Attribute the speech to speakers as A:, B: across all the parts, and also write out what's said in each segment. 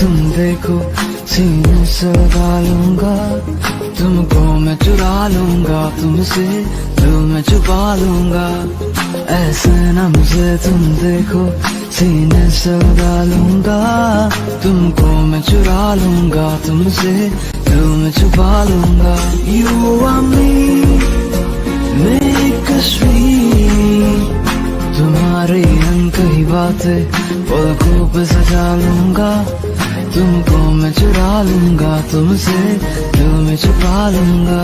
A: तुम देखो सीने से लगा लूंगा, तुमको मैं चुरा लूंगा, तुमसे दिल में छुपा लूंगा। ऐसे ना मुझे तुम देखो सीने से लगा लूंगा, तुमको मैं चुरा लूंगा, तुमसे दिल में छुपा लूंगा। You are me, make a sweet, तुम्हारे अनकही बातें पलकों पे सजा लूंगा, तुमको मैं चुरा लूंगा, तुमसे दिल में छुपा लूंगा।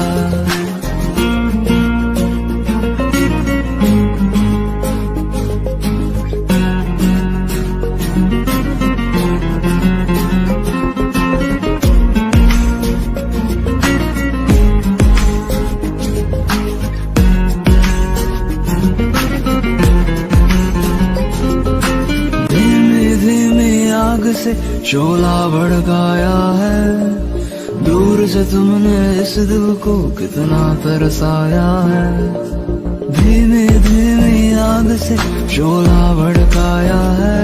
A: से शोला भड़काया है, दूर से तुमने इस दिल को कितना तरसाया है। धीमे धीमे आग से शोला भड़काया है,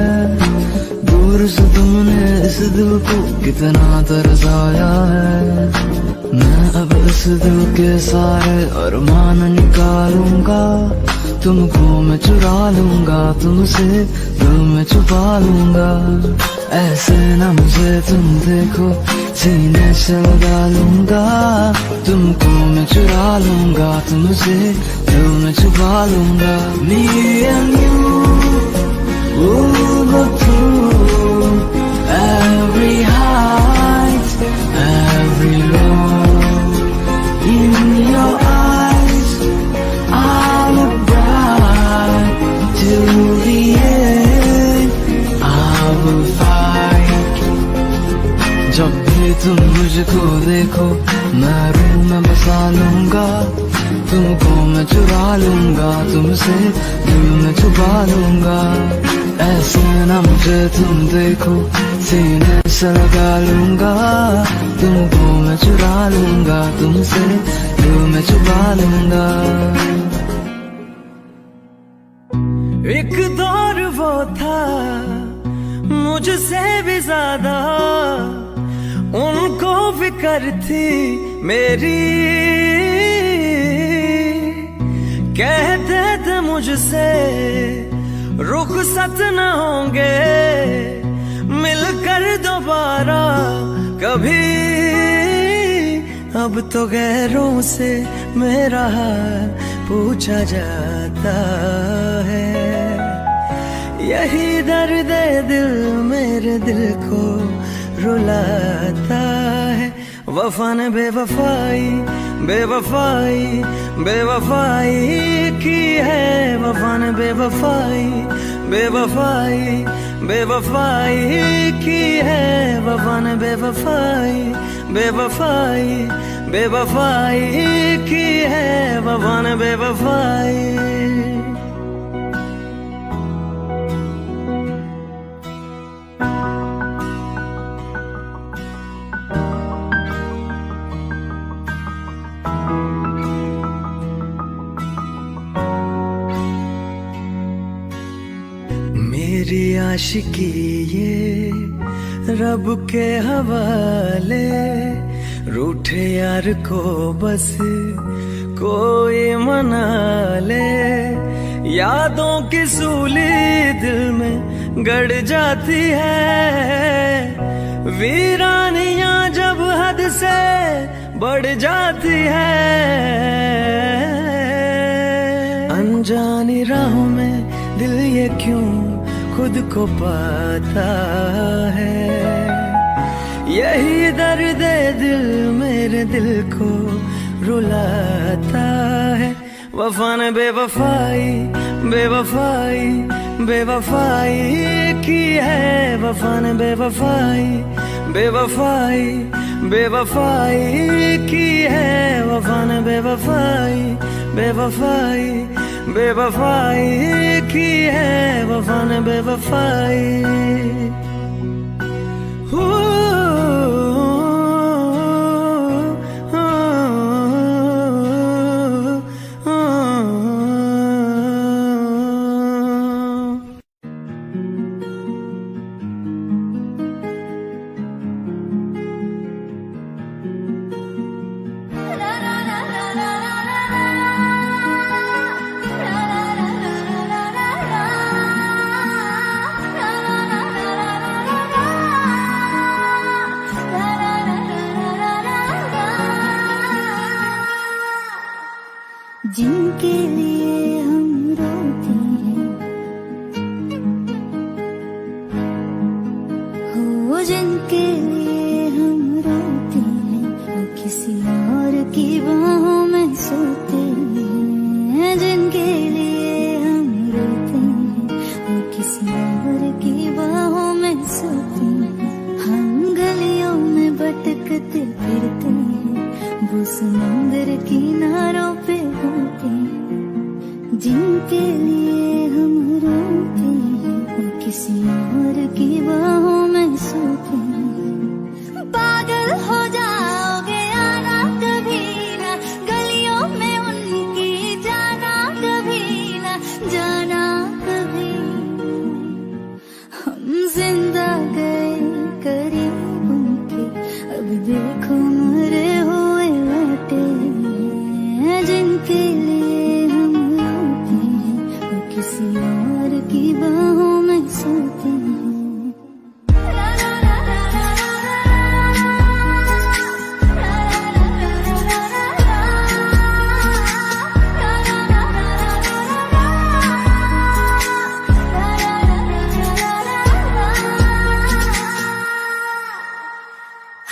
A: दूर से तुमने इस दिल को कितना तरसाया है। मैं अब इस दिल के सारे अरमान निकालूंगा, तुमको मैं चुरा लूंगा, तुमसे दिल में छुपा लूंगा। ऐसे ना मुझे तुम देखो सीने से लगा लूंगा, तुमको मैं चुरा लूंगा, तुमसे दिल में छुपा लूंगा। Me and you will go through every height, every low. In your eyes I look bright till the end. I will fight. जब भी तुम मुझको देखो मैं रूह में बसा लूंगा, तुमको मैं चुरा लूंगा, तुमसे दिल में छुपा लूंगा। ऐसे ना मुझे तुम देखो सीने से लगा लूंगा, तुमको मैं चुरा लूंगा, तुमसे दिल में छुपा लूंगा।
B: एक दौर वो था मुझसे भी ज्यादा, उनको फिक्र थी मेरी, कहते थे मुझसे रुखसत न होंगे मिलकर दोबारा कभी। अब तो गैरों से मेरा हाल पूछा जाता है, यही दर्द दिल मेरे दिल को रुलाता है। वफा ने बेवफाई बेवफाई बेवफाई की है, वफा ने बेवफाई बेवफाई बेवफाई की है, वफा ने बेवफाई बेवफाई बेवफाई की है, वफा ने बेवफाई। मेरी आशिकी ये रब के हवाले, रूठे यार को बस कोई मना ले। यादों की सूली दिल में गड़ जाती है, वीरानियां जब हद से बढ़ जाती है। अनजानी राहों में दिल ये क्यों खुद को पाता है, यही दर्द दिल मेरे दिल को रुलाता है। वफा ने बेवफाई बेवफाई बेवफाई की है, वफा ने बेवफाई बेवफाई बेवफाई की है, वफा ने बेवफाई बेवफाई बेवफाई की है, वफा ने बेवफाई।
C: जिनके लिए हम रोते हैं, हो जिनके लिए हम रोते हैं, वो किसी और की बाहों में सोते हैं। जिनके लिए हम रोते हैं, वो किसी और की बाहों में सोते हैं। हम गलियों में भटकते फिरते हैं, वो समंदर किनारों पे होते हैं। जिनके लिए हम रोते हैं, वो किसी और की बाहों में सोते हैं। पागल हो जाओगे आना कभी ना, गलियों में उनकी जाना कभी ना, जाना कभी। हम जिंदा गए करीब उनके, अब देखो मरे हुए लौटे हैं। जिनके लिए हम रोते हैं, वो किसी और की बाहों में सोते हैं।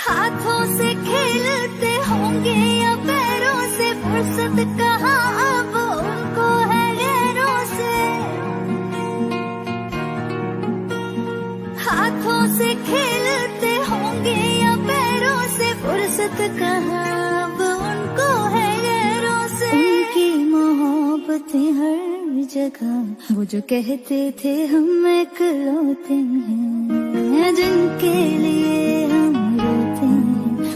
C: हाथों से खेलते होंगे या पैरों से, फुर्सत कहाँ अब उनको है गैरों से। हाथों से खेलते होंगे या पैरों से, फुर्सत कहाँ अब उनको है गैरों से। उनकी मोहब्बतें हर जगह, वो जो कहते थे हम इकलौते हैं। जिनके लिए हम रोते हैं,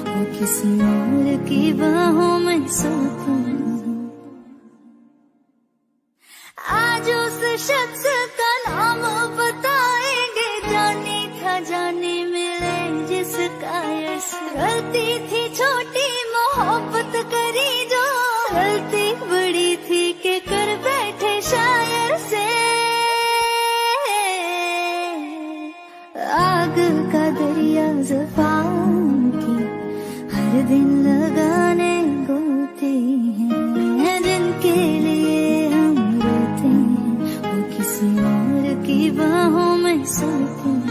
C: वो किसी और की बाहों में सोते हैं। आज उस शख्स का नाम बताएंगे, जाने था जाने मिले जिसका यश। गलती थी छोटी मोहब्बत करी जो, गलती बड़ी थी कि कर बैठे शायर से। आग का दरिया ज़ुबान की, हर दिन लगाने गोते हैं। जिनके लिए हम रोते हैं, वो किसी और की बाहों में सोते हैं।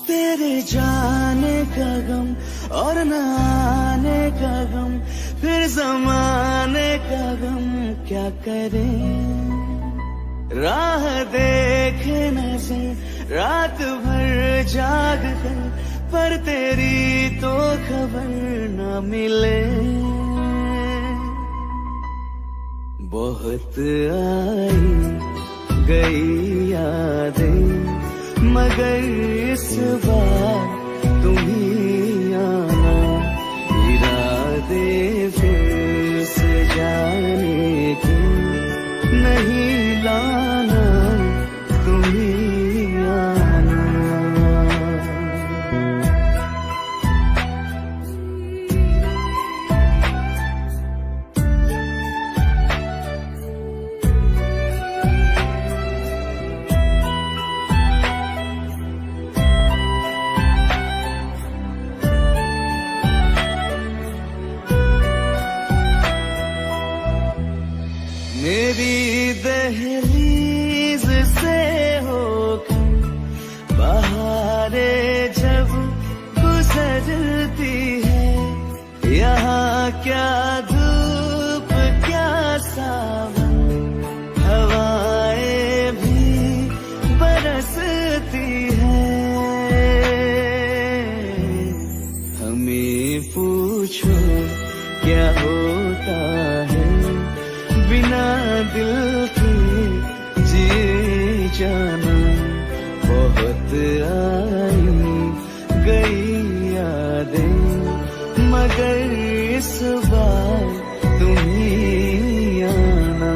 B: तेरे जाने का गम और न आने का गम, फिर जमाने का गम क्या करें। राह देखे नजर रात भर जाग कर, पर तेरी तो खबर न मिले। बहुत आई गई यादें, मगर इस बार तुम ही आना। इरादे फिर से जाने के नहीं लाना, तुम ही आना। मेरी दहलीज से होकर बहारें जब गुजरती है, यहाँ क्या धूप क्या सावन, हवाएं भी बरसती है। हमें पूछो क्या होता है बिना दिल के जिए जाना। बहुत आई गई यादें, मगर इस बार तुम ही आना।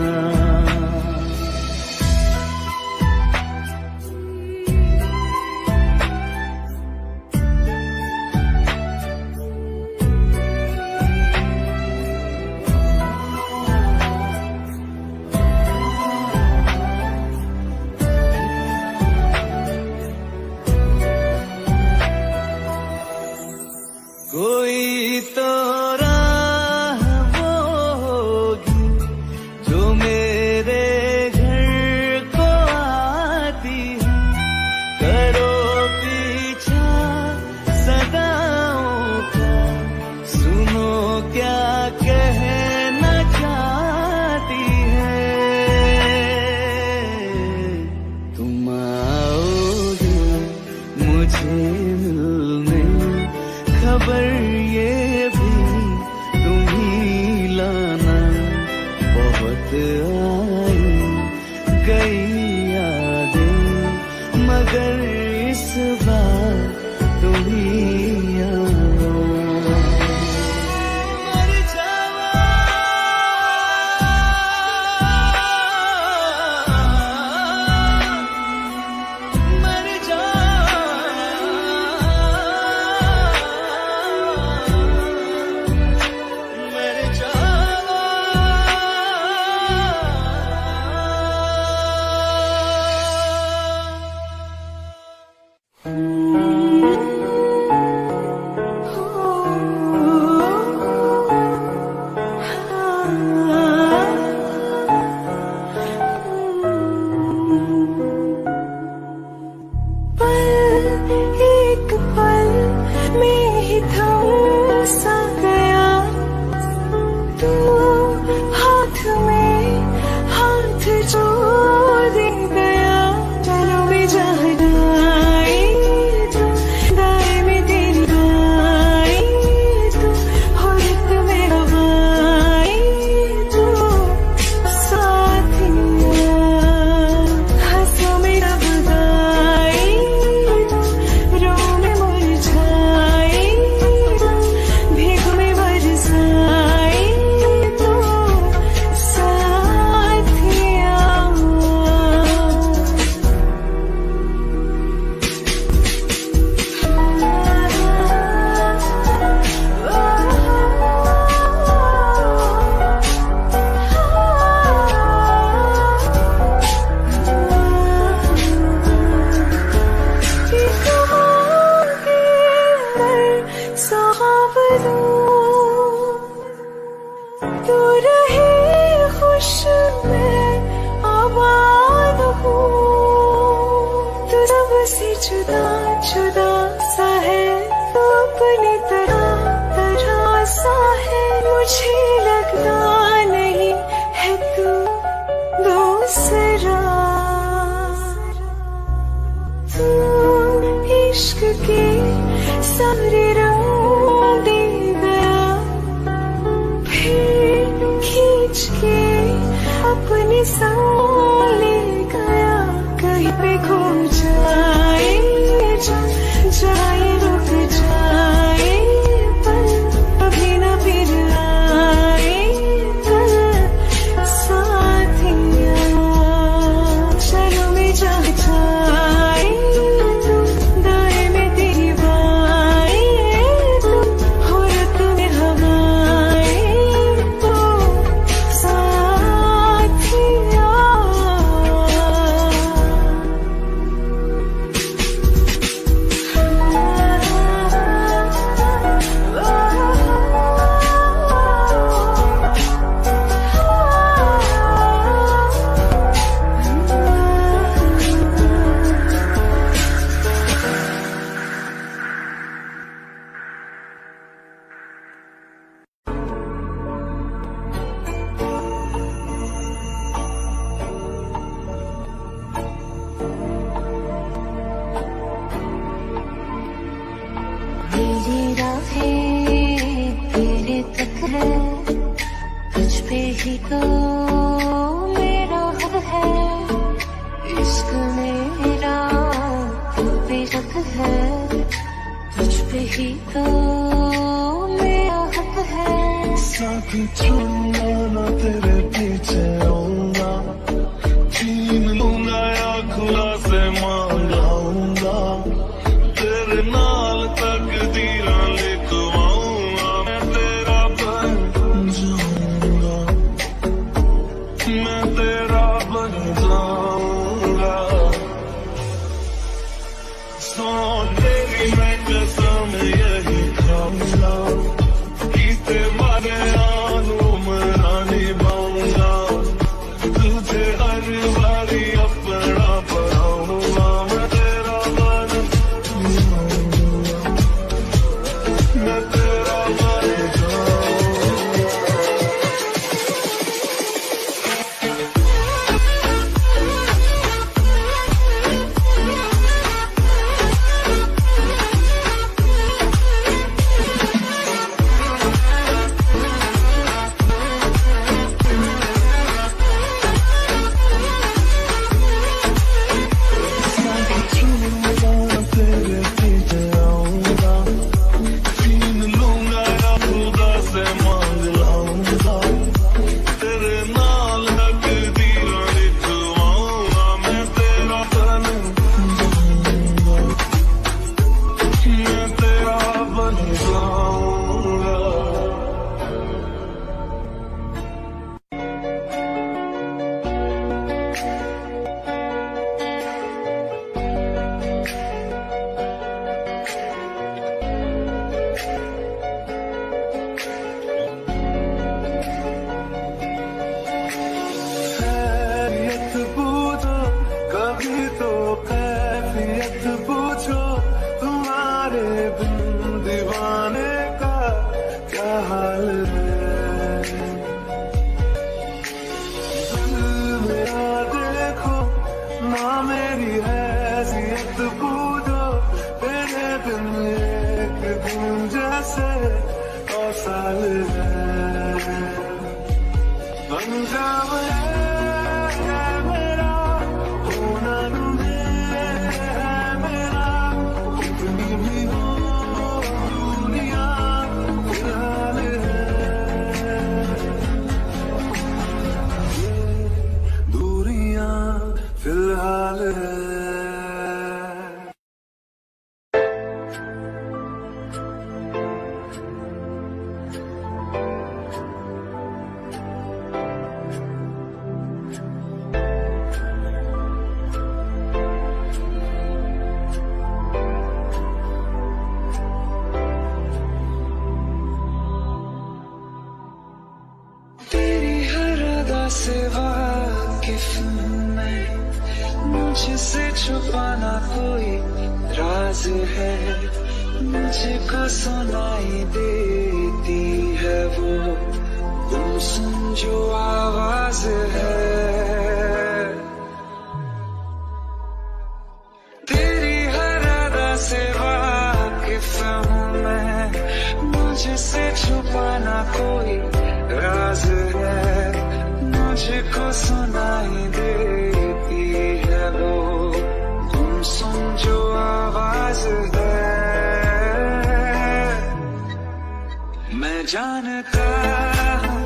B: मगर इस बार तुम ही आना। तू रहे खुश मैं आबाद हूँ, तू सबसे जुदा जुदा सा है, तू अपनी तरह तरह सा है, मुझे लगता नहीं है तू दूसरा। तू इश्क के सारे रंग दे गया, फिर खींच के अपने संग ले गया। कहीं पे खो जाए जाए रुक जाए, पर कभी न फिर आए कल साथिया। चलो में जा जाए तू, दाएं में तेरी बाएं तू, हो रत में हवाएं तू साथिया। मेरी राहें तेरे तक है, तुझ पे ही तो मेरा हक है। इश्क मेरा तू पे हक है, तुझ पे ही तो मेरा हक है।
D: साथी छोड़ना ना तेरे पीछे आऊंगा, छीन लूंगा या खुला से मांगाऊंगा, तेरे नाल तकदीरा लिखवाऊंगा, मैं तेरा बन जाऊंगा। इंतजाम है मेरा, होना तुम्हें है मेरा, कितनी भी हो दुनिया फिलहाल है, दूरियां फिलहाल है। तेरी हर अदा से वाकिफ मैं, मुझसे छुपाना कोई राज है, मुझको सुनाई देती है वो गुमसुम जो आवाज है। तेरी हर अदा से वाकिफ हूँ मैं, मुझसे छुपाना कोई राज है, मुझको सुनाई देती है वो गुमसुम जो आवाज है। मैं जानता हूँ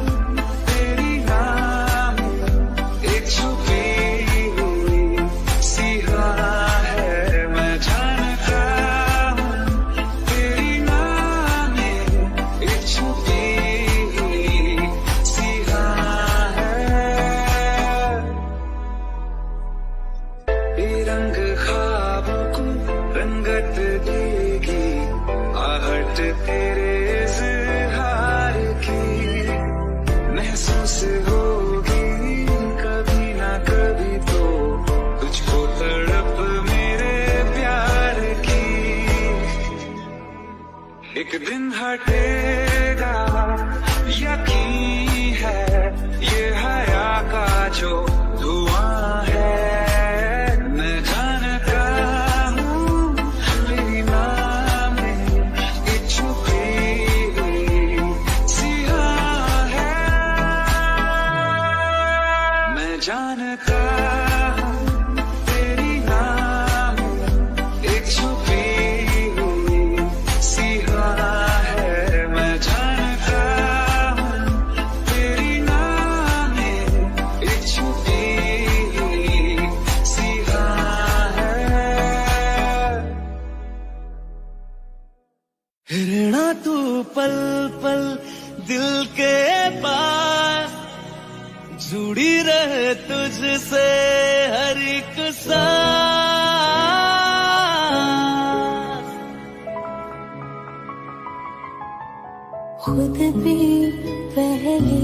D: तेरी नाम एक छुपी हुई सी राह है, मैं जानता हूँ तेरी नाम एक छुपी रंग ख्वाबों को रंगत देगी आहट तेरे इज़हार की, महसूस होगी कभी ना कभी तो तुझको तड़प मेरे प्यार की। एक दिन हटेगा यकीन है ये हया का जो धुआं है, जानता हूँ तेरी नाम एक छुपी हुई सी राह है, मैं जानता हूँ तेरी नाम एक छुपी हुई सी राह है।
B: हिरना तू पल पल दिल के पास, जुड़ी रहे तुझसे हर एक सांस।
C: खुद भी पहले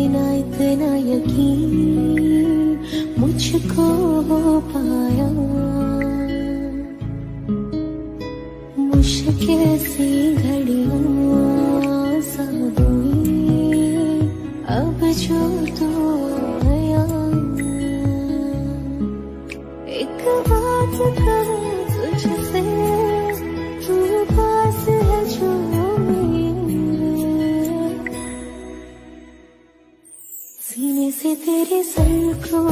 C: ना इतना यकीन मुझको हो पाया, मुश्किल सी घड़ियां सा हुई अब जो तो आया। एक बात कहूं तुझसे, तू पास है जो मेरे, सीने से तेरे सर को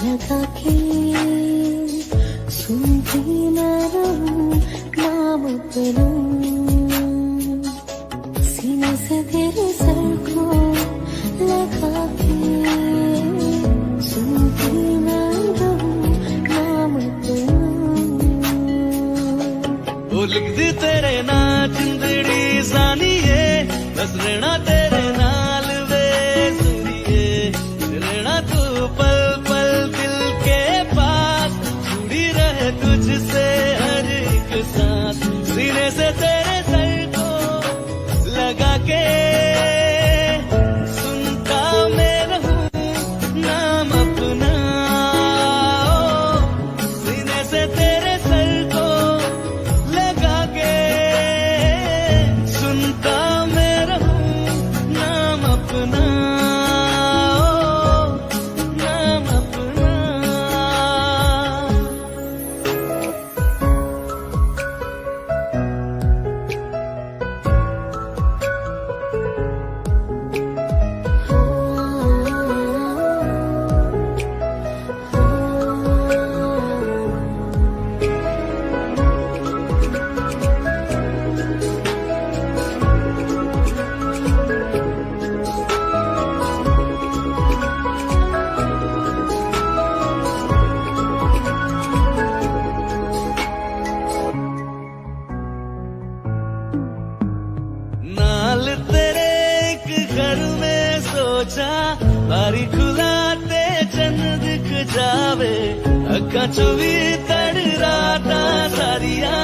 C: लगा के सुनती मैं रहूं नाम अपना, सीने से तेरे सर को लगा के सुनती मैं रहूं नाम अपना।
B: वो लिख दी तेरे ना जिंदड़ी जानिए, बस रहना तेरे नाल वे सुनिए, रहना तू पल पल दिल के पास, जुड़ी रहे तुझसे हर एक सांस, सीने से तेरे सर को लगा के सुनता मैं रहूं नाम अपना, सीने से तेरे सर को लगा के सुनता मैं रहूं वे अखा चुवी तड़ राता सारिया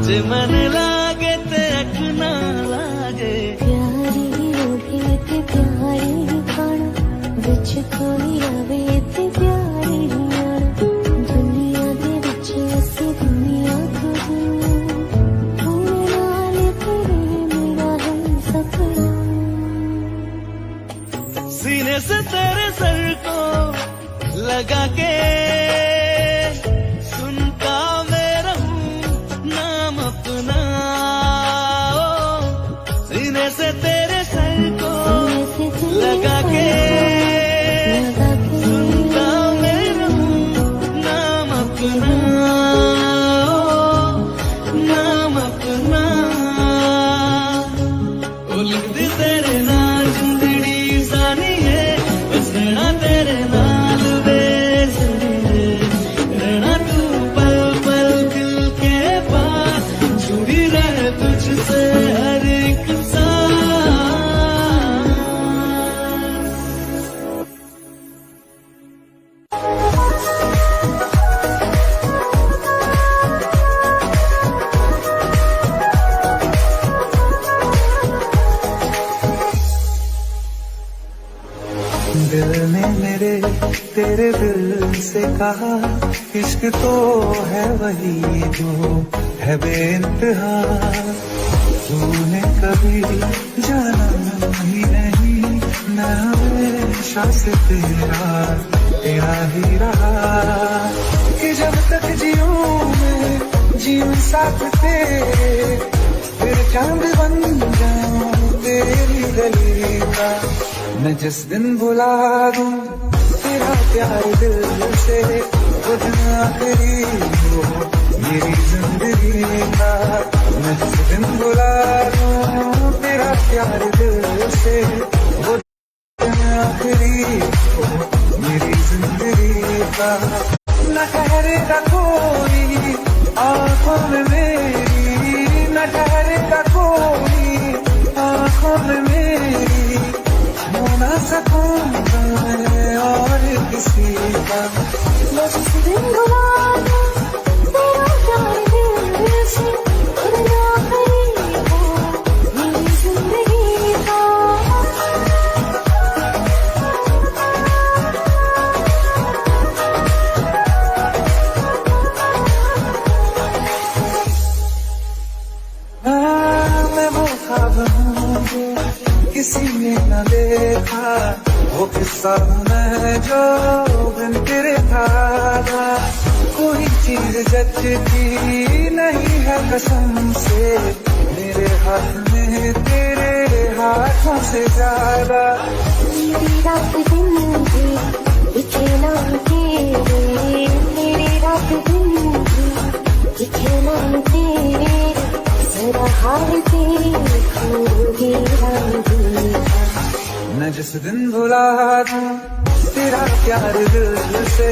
B: जे मन लागे ते अख ना लागे
C: प्यारी रोहे ते प्यारी खाना विच कोई आवे ते प्यारी आना दुनिया दे विच असी दुनिया को नाल तेरे मेरा है सफर
B: सीने से तेरे सर को लगा के सुनता मैं रहूं नाम अपना ओ, सीने से तेरे सर को लगा के सुनता मैं रहूं नाम अपना ओ, नाम अपना ओ लिख दी तेरे नाल जिंदड़ी सानी है बस रहना तेरे नाल वे रहना तू पल पल दिल के पास जुड़ी रहे तुझसे हर एक
E: दिल ने मेरे तेरे दिल से कहा इश्क तो है वही जो है बेइंतहा तूने कभी जाना ही नहीं मैं हमेशा से तेरा ही रहा कि जब तक जीऊं मैं जीवन साथ तेरे फिर चांद बन जाऊं तेरी गली का मैं जिस दिन बुला दूं तेरा प्यार दिल से वो दिन आखिरी हो मेरी जिंदगी का मैं जिस दिन बुला दूं तेरा प्यार दिल से वो दिन आखिरी हो मेरी जिंदगी का न ठहरेगा कोई आंखों में मेरी न ठहरेगा कोई आंखों में मेरी ना सकूंगा मैं और किसी का
C: बस इस दिन बुला दूं तेरा प्यार दिल से खुदा करी हो मेरी जिंदगी का
E: मैं वो ख्वाब हूँ जो किसी ने न देखा वो किस्सा मैं जो बिन तेरे था कोई चीज जचती नहीं है कसम से मेरे हाथ में तेरे हाथों से ज्यादा
C: मेरी रात दिन भी दिखे नाम तेरे मेरी रात दिन भी दिखे नाम तेरे जरा हाल देखूंगी
E: मैं जिस दिन बुला दूं तेरा प्यार दिल से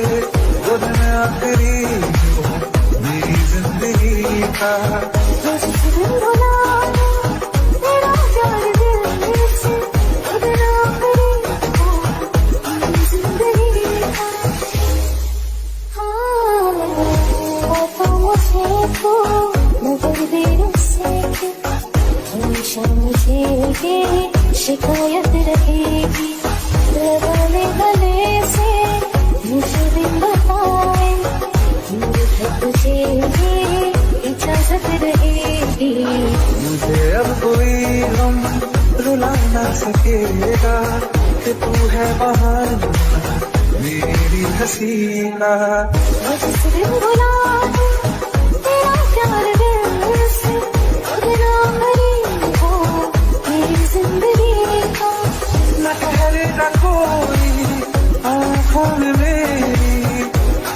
E: वो दिन आखिरी हो मेरी जिंदगी का
C: जिस दिन बुला दूं तेरा प्यार दिल से वो दिन आखिरी हो मेरी जिंदगी का हाँ तो मुझे तो नजर दे से हमेशा मुझे तेरी शिकायत रहेगी लगाने गले से मुझे दिन बताए तुझे इजाजत रहेगी
E: मुझे अब कोई गम रुला ना सकेगा कि तू है बहाना मेरी हंसी का
C: जिस दिन बुला दूं तेरा प्यार दिल से दिन आखिरी हो मेरी जिंदगी का
E: न ठहरेगा कोई आँखों में मेरी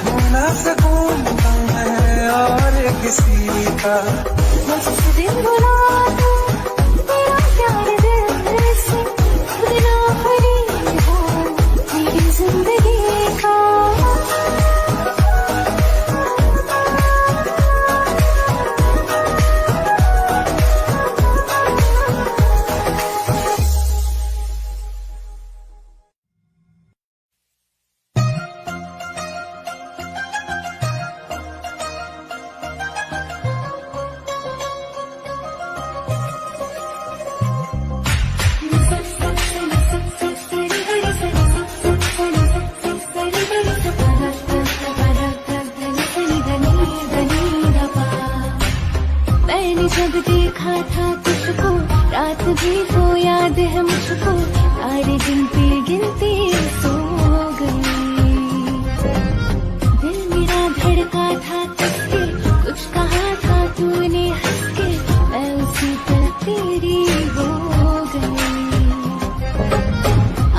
E: हो ना सकूंगा मैं और किसी का
C: जिस दिन बुला दूं तेरा प्यार दिल से दिन आखिरी हो मेरी जिंदगी का जब देखा था तुझको, रात भी वो याद है मुझको, सारे गिनती गिनती सो गई। दिल मेरा धड़का था किसके, कुछ कहा था तूने हंस के, मैं उसी पर तेरी हो गई।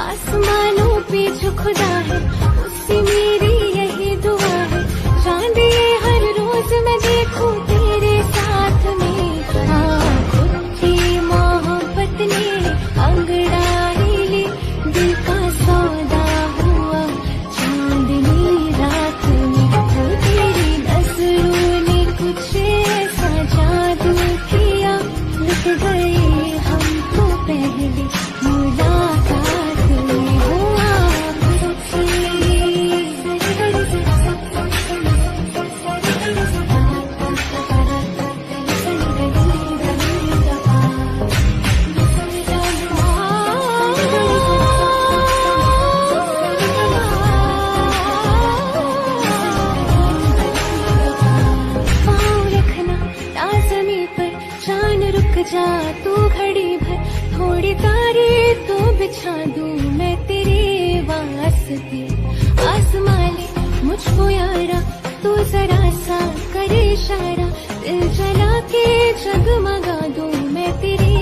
C: आसमानों पे जो खुदा है, उससे मेरी यही दुआ है, चांद ये हर रोज मैं देखूं तेरे साथ में। खुद की मोहब्बत ने अंगड़ाई ली, दिल का सौदा हुआ चांदनी रात में। वो तेरी नजरों ने कुछ ऐसा जादू किया, लुट गए हम तो पहले मुलाकात में। हुआ जा तू घड़ी भर, थोड़ी तारे तो बिछा दूं मैं तेरे वास्ते। आसमां ले मुझको यारा, तू जरा सा करे इशारा, दिल जला के जगमगा दूं मैं तेरे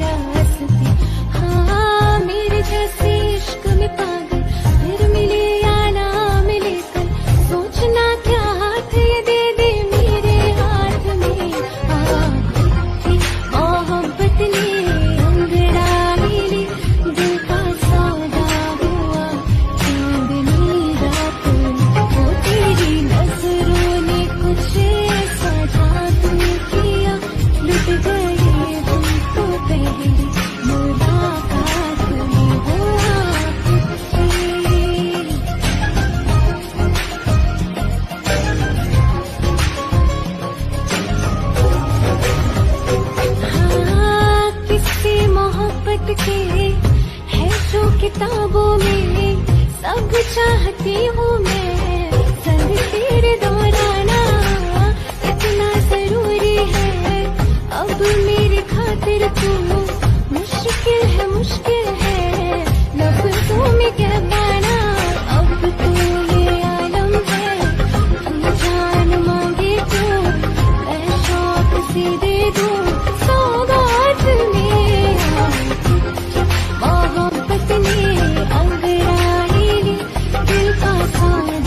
C: रास्ते। हाँ मेरे जैसे इश्क में पागल, फिर मिले या ना मिले कल, सोचना क्या हाथ ये दे दे मेरे हाथ में। मोहब्बत ने अंगड़ाई ली, दिल का सौदा हुआ चांदनी रात में। वो तेरी नजरों ने कुछ ऐसा जादू किया, लुट गए हम तो पहली मुलाकात में। हुआ किससे मोहब्बत के है जो किताबों में, सब चाहती हूँ मैं, संग तेरे दौराना इतना जरूरी है। अब मेरी खातिर तू मुश्किल है लफ्ज़ों में क्या पाना। अब तो ये आलम है, तू जान मांगे तो मैं शौक से दे दूँ सौगात में। मोहब्बत ने अंगड़ाई ली, दिल का सौदा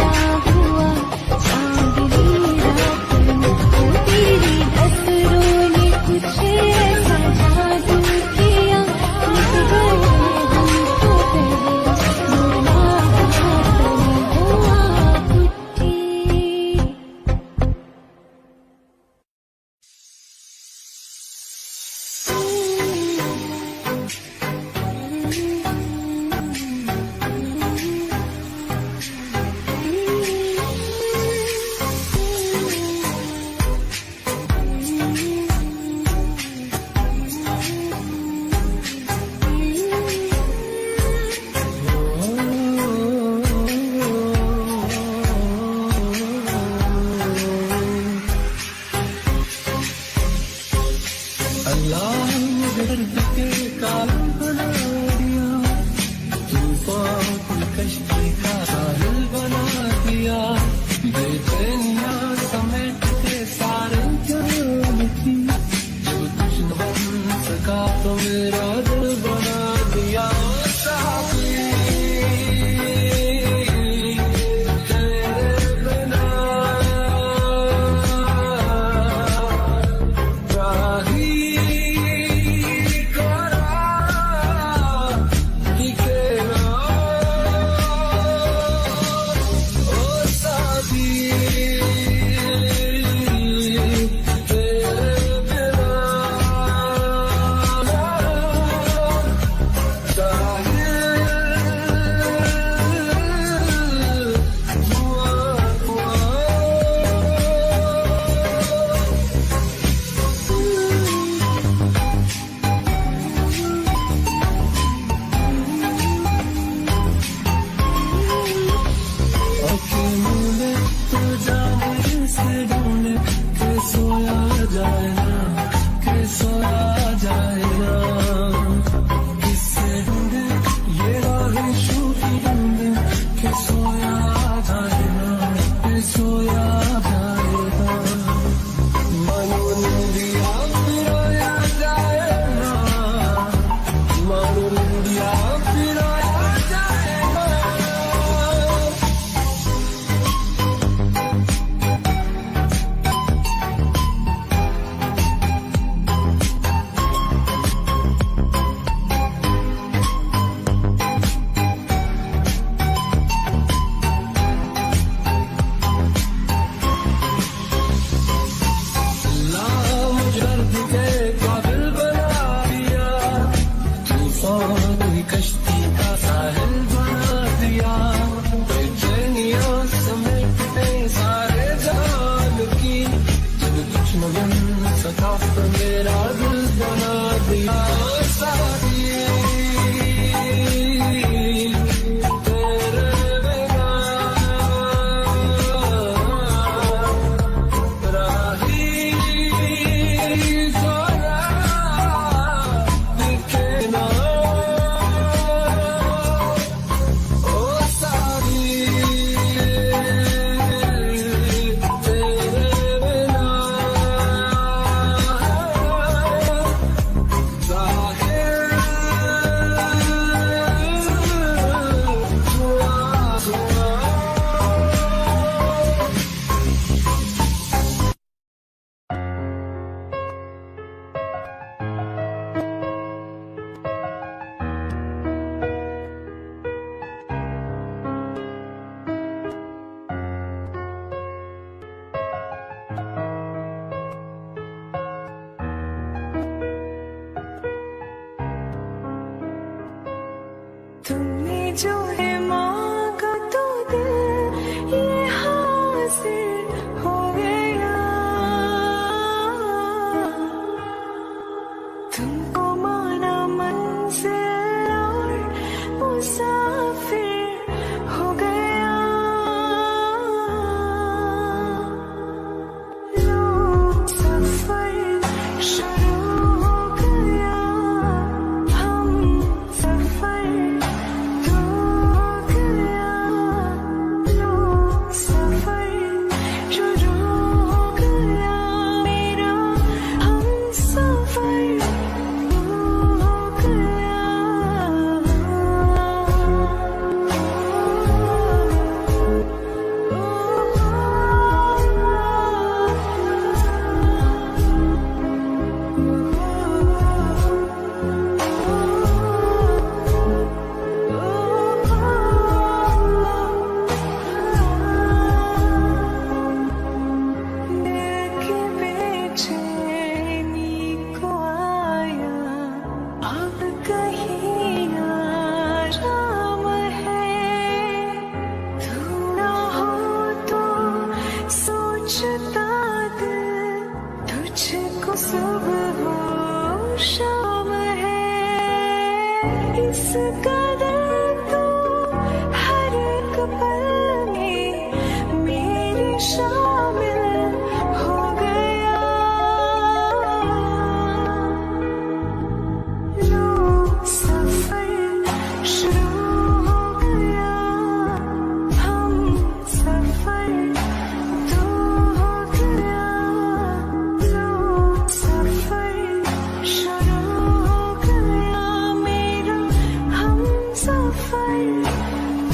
C: जो है मांगा तो दिल ये हासिल हो गया। तुमको माना मंजिल और मुसाफिर हो गया। लो सफर शुरू हो गया, हम सफर तो हो गया। लो सफर शुरू हो गया मेरा, हम सफर हो दिल की बेचैनी को आया अब कहीं आराम है। तू ना हो तो सोचता दिल तुझको सुबह हो शाम है। इस कदर तो हर एक पल में मेरे शामिल हो गया। लो सफर शुरू हो गया, हम सफर तो हो गया। लो सफर शुरू हो गया मेरा, हम सफर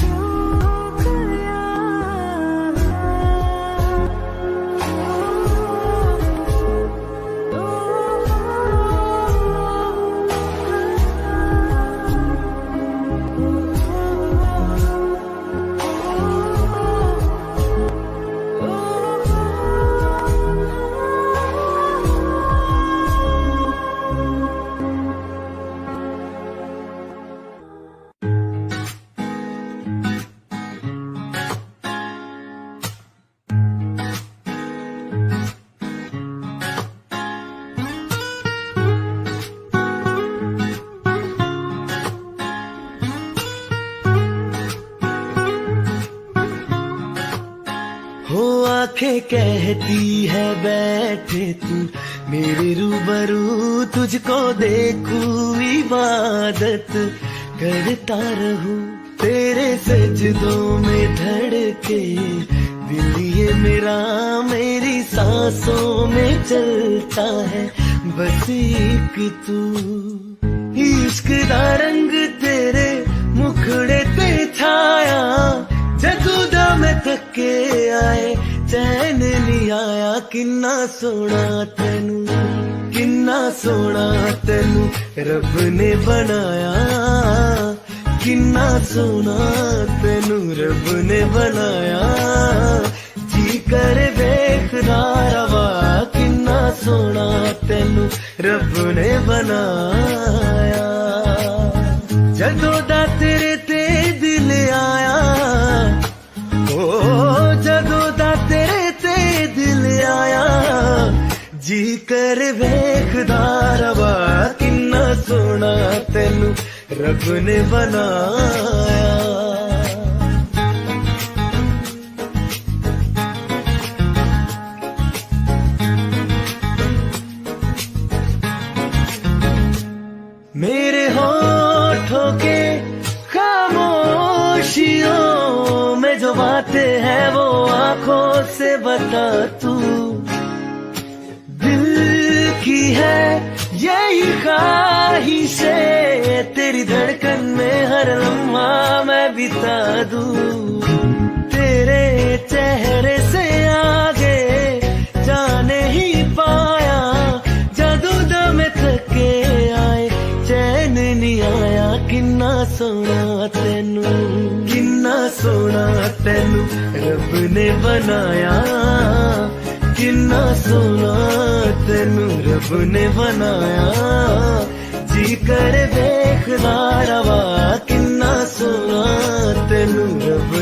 C: तो हो
B: हो आंखें कहती है बैठे तू मेरे रूबरू, तुझको देखूं इबादत करता रहूं। तेरे सजदों में धड़के दिल ये मेरा, मेरी सांसों में चलता है बस एक तू। इश्क दा रंग तेरे मुखड़े ते छाया, जदू दा मैं थके आए चैन नहीं आया। किन्ना सोना तेनू, किन्ना सोना तेनू रब ने बनाया। किन्ना सोना तेनू रब ने बनाया। जी कर वेखदा रवा, किन्ना सोना तेनू रब ने बनाया। जदों दा तेरे ते दिल आया, ओ जदों दा तेरे ते दिल आया। जी कर वेखदा रवा, किन्ना सोना तेनू रब ने बनाया। मेरे होठों के खामोशियों में जो बातें हैं वो आंखों से बता तू। दिल की है यही ख्वाहिशें, तेरी धड़कन में हर लम्हा मैं बिता दूं। तेरे चेहरे से आगे जा नहीं पाया, जादू दम थके आए चैन नहीं आया। किन्ना सोना तेनू, किन्ना सोना तेनू रब ने बनाया। किन्ना सोना तेनू रब ने बनाया। जी कर देखदा रवा, किन्ना सोना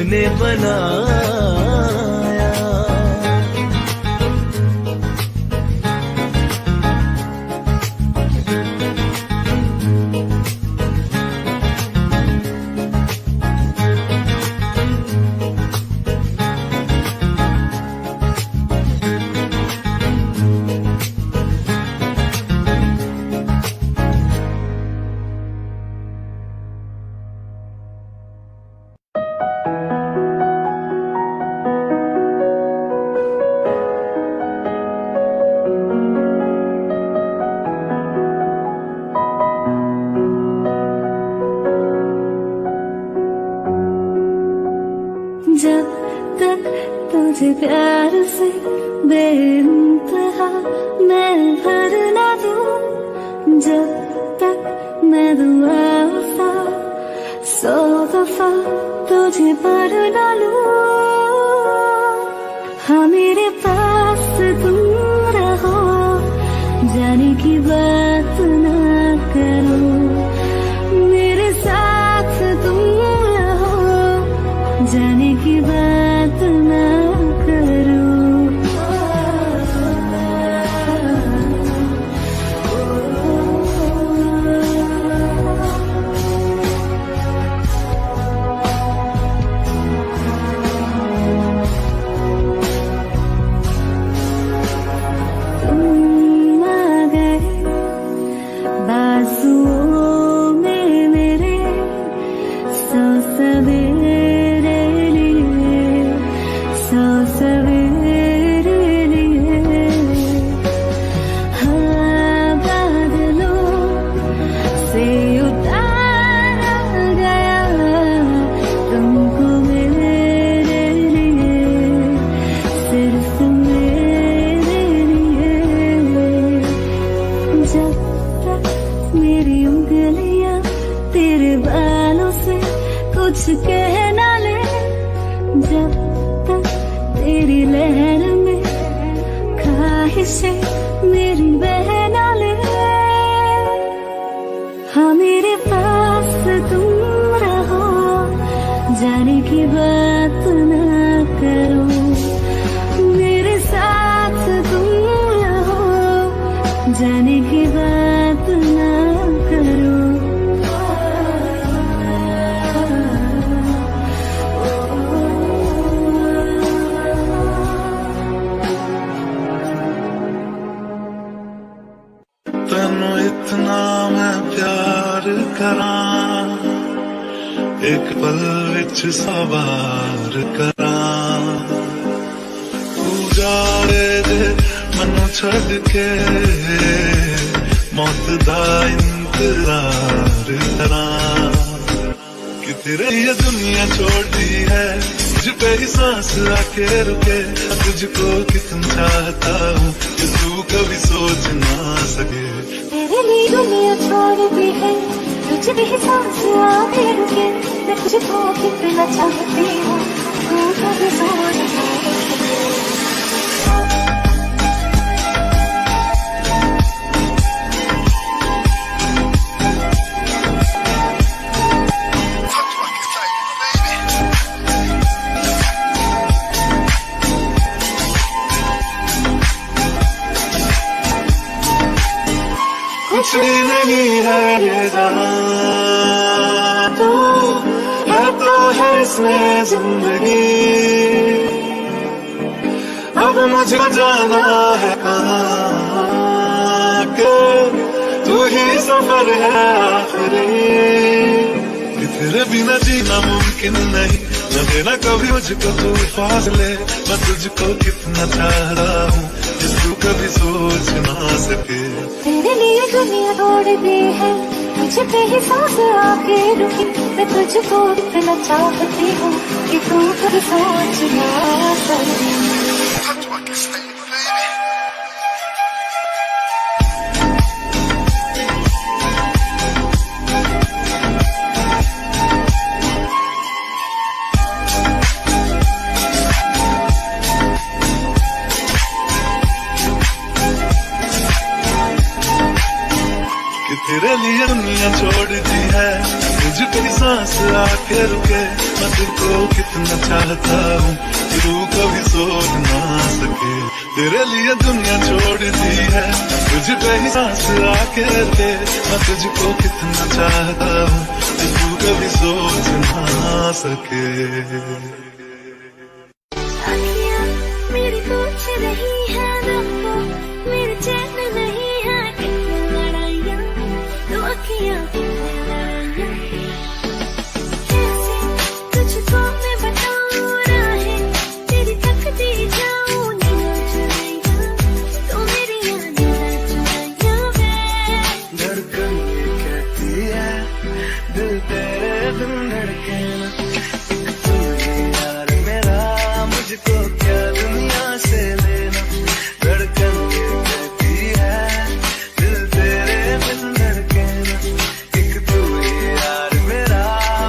B: ने बनाया।
C: जब तक तुझे प्यार से बेइंतहा मैं भर ना दूं, जब तक मैं दुआ वफा 100 दफा तुझे पर ना लूं। हाँ मेरे पास तुम रहो, जाने की बात ना करो, मेरे साथ तुम रहो, जाने की बात ना करो। तुम आ गए बाजुओं में मेरे, 100 सवेरे लिए, 100 सवेरे लिए। हाँ बादलों से उतारा गया तुमको मेरे लिए, सिर्फ मेरे लिए। जब तक मेरी उंगलियां तेरे बालों से कुछ कह ना ले, जब तक तेरी लहर में ख्वाहिशें मेरी बह ना ले। हाँ मेरे पास तुम रहो, जाने की बात ना करो, मेरे साथ तुम रहो, जाने की बात ना करो।
F: तेनू इतना मैं प्यार करां, एक पल विच सवार करां, तू जाए जे मैनू छड़ के मौत दा इंतजार करां। कि तेरे ये दुनिया छोड़ दी है, तुझ पे ही सांस आके रुके, तुझको कितना चाहता हूँ कि तू कभी सोच ना सके।
C: तेरे लिए दुनिया छोड़ दी है, तुझ पे ही सांस आके रुके, मैं तुझको कितना चाहती हूँ, तू कभी सोच ना सके।
F: कुछ भी नहीं है ये जहां, तू है तो है इसमें जिंदगी। अब मुझे जाना है कहाँ के तू ही सफर है आखिरी। कि तेरे बिना जीना मुमकिन नहीं, न देना कभी मुझको तू फासले। मैं तुझको कितना चाह रहा हूँ जिस तू कभी सोच ना सके।
C: तेरे लिए दुनिया तोड़ दी है, तुझ पे ही सांस आके रुकी, मैं तुझको इतना चाहती हूँ कि तू कभी सोच ना सके।
F: तेरे लिए दुनिया छोड़ दी है, तुझ पे सांस आके रुके, मैं तुझको कितना चाहता हूँ कि तू कभी सोच ना सके। तेरे लिए दुनिया छोड़ दी है, तुझ पे ही सांस आके रुके, मैं तुझको कितना चाहता हूँ कि तू कभी सोच ना सके।
C: अखियाँ मेरी पूछ रही है तुमको, मेरे चैन नहीं है कितनी लड़ाइयाँ, तो अखियाँ कितनी लड़ाइयाँ। कैसे तुझको मैं बताऊँ राहें, तेरी तकती जाऊँ नींद चुराइयाँ, तो मेरी यादें चुराइयाँ वे।
E: धड़कन ये कहती है दिल तेरे बिन धड़के ना, तू ही यार मेरा मुझको क्या दुनिया से लेना। धड़कन ये कहती है दिल तेरे बिन धड़के ना, एक तू ही यार मेरा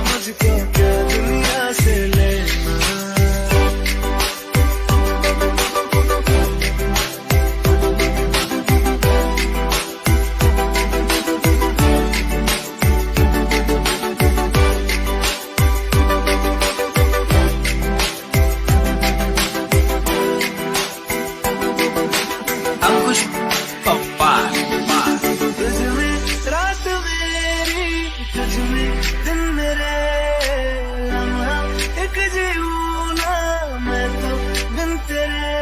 E: मुझको क्या दुनिया से लेना।
A: अंकुश पप्पा
E: तुझ में रात मेरी, तुझ में दिन मेरे, लम्हा एक जीऊँ ना मैं तो बिन तेरे।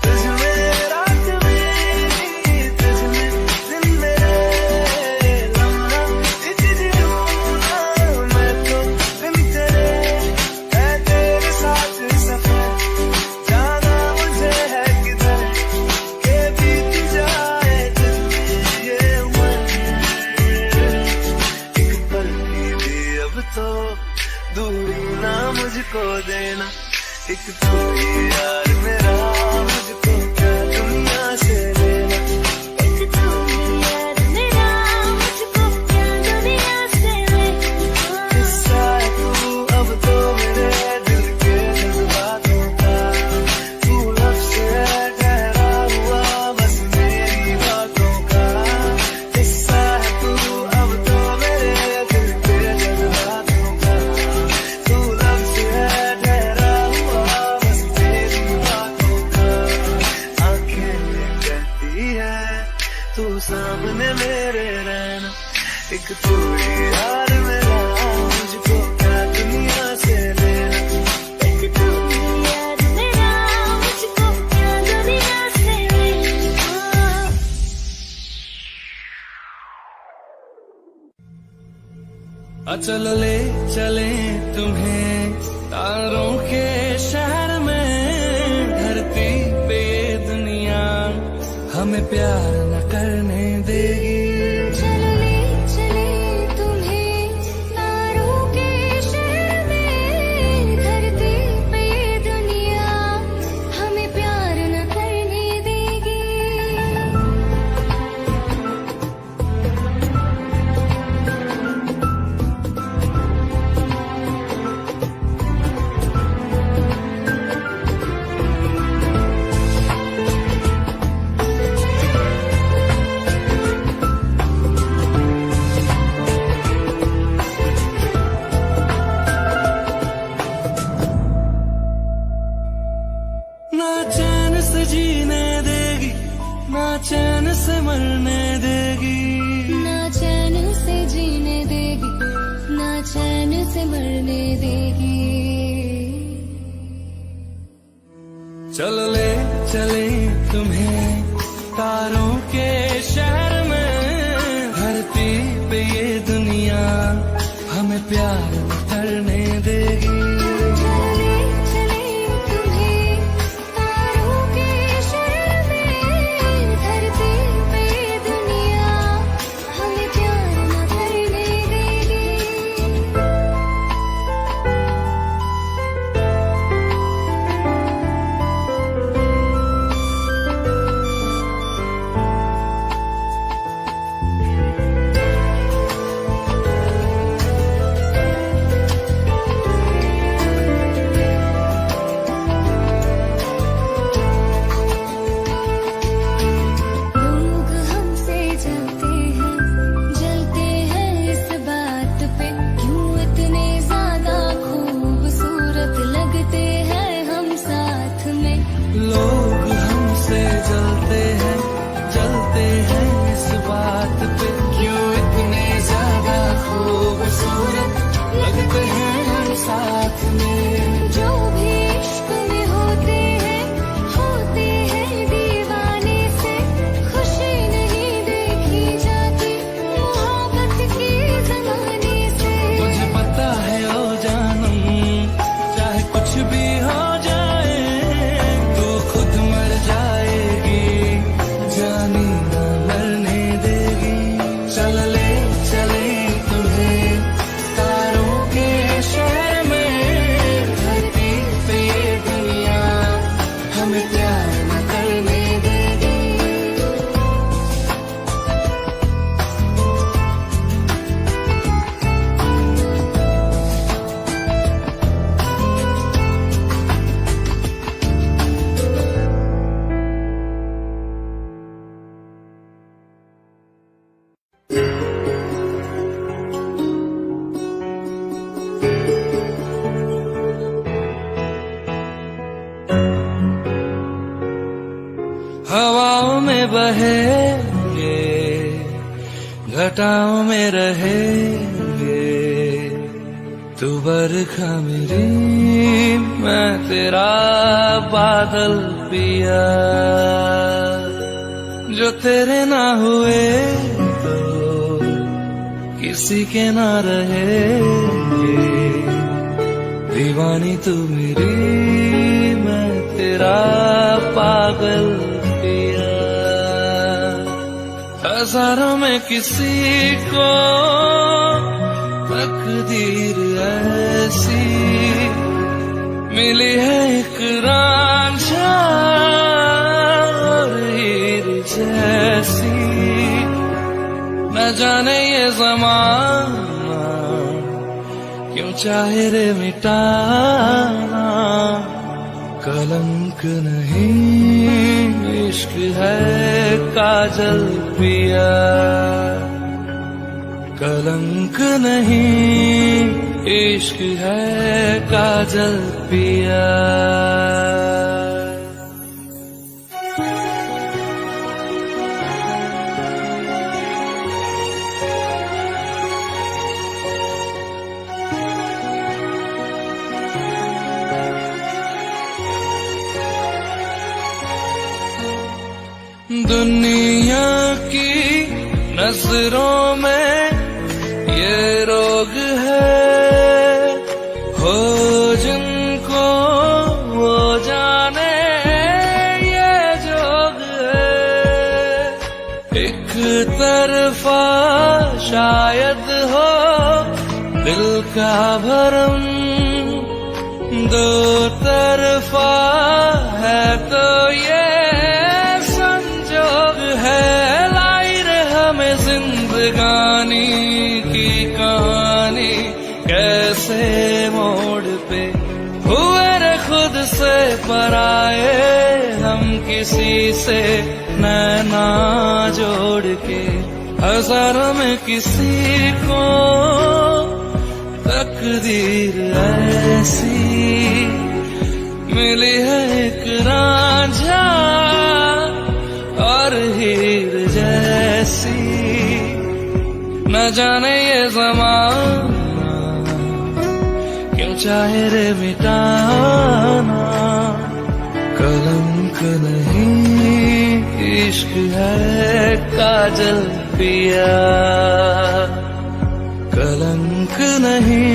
E: तुझ में रात मेरी, तुझ में दिन मेरे, लम्हा एक जीऊँ ना मैं तो बिन तेरे। है तेरे साथ सफर जाना मुझे है किधर, के बीत जाए जिंदगी ये उम्र। एक पल की भी अब तो दूरी ना मुझको देना, एक तू ही यार मेरा मुझको क्या दुनिया से लेना।
C: एक तू ही यार मेरा मुझको क्या दुनिया से लेना।
E: किस्सा है तू अब तो मेरे दिल के जज्बातों का, तू लफ्ज़ है ठहरा हुआ बस मेरी बातों का। किस्सा है तू अब तो मेरे दिल के जज्बातों का, तू लफ्ज़ है ठहरा हुआ बस मेरी बातों का। आंखें ये कहती है तू सामने मेरे रहना, एक तू ही यार मेरा मुझको क्या दुनिया से लेना।
C: एक तू ही यार मेरा मुझको क्या दुनिया से लेना।
B: अचल ले चले तुम्हें तारों के शहर में, धरती पे ये दुनिया हमें प्यार न करने देगी।
C: चलो ले चले तुम्हें तारों के शहर में, धरती पे ये दुनिया हमें प्यार न करने देगी।
B: ना चैन से जीने देगी, ना चैन से मरने देगी।
C: ना चैन से जीने देगी, ना चैन से मरने देगी।
B: चलो ले चले तुम्हें तारों के शहर में, धरती पे ये दुनिया हमें प्यार न करने देगी।
C: चले चले तुम्हें तारों के शहर में, धरती पे ये दुनिया हमें प्यार न करने देगी। खूबसूरत लगते हैं हम साथ में। जो भी इश्क में होते हैं दीवाने से। खुशी नहीं देखी जाती मोहब्बत के जमाने से।
B: मुझे पता है ओ जानम, चाहे कुछ भी हो जाए तू खुद मर जाएगी, जानी न मरने देगी। चल ले चले तुम्हें तारों के शहर में, धरती पे ये दुनिया हमें प्यार न करने देगी। हवाओं में बहेंगे, घटाओं में रहेंगे, तू बरखा मेरी मैं तेरा बादल पिया। जो तेरे ना हुए तो किसी के ना रहेंगे, दीवानी तू मेरी मैं तेरा पागल पिया। हजारों में किसी को तकदीर ऐसी मिली है, एक रांझा और हीर जैसी। न जाने ये ज़माना क्यों चाहे रे मिटाना, कलंक नहीं इश्क है काजल पिया। कलंक नहीं इश्क है काजल पिया। दुनिया की नजरों में ये रोग है, हो जिनको वो जाने ये जोग है। एक तरफा शायद हो दिल का भरम, दो तरफा है तो ये जिंदगानी की कहानी। कैसे मोड़ पे हुए रे खुद से पराए, हम किसी से नैना जोड़ के। हजारों में किसी को तकदीर ऐसी मिली है, एक रांझा और हीर जैसी। न जाने ये ज़माना क्यों चाहे रे मिटाना, कलंक नहीं इश्क है काजल पिया। कलंक नहीं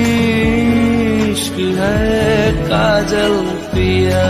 B: इश्क है काजल पिया।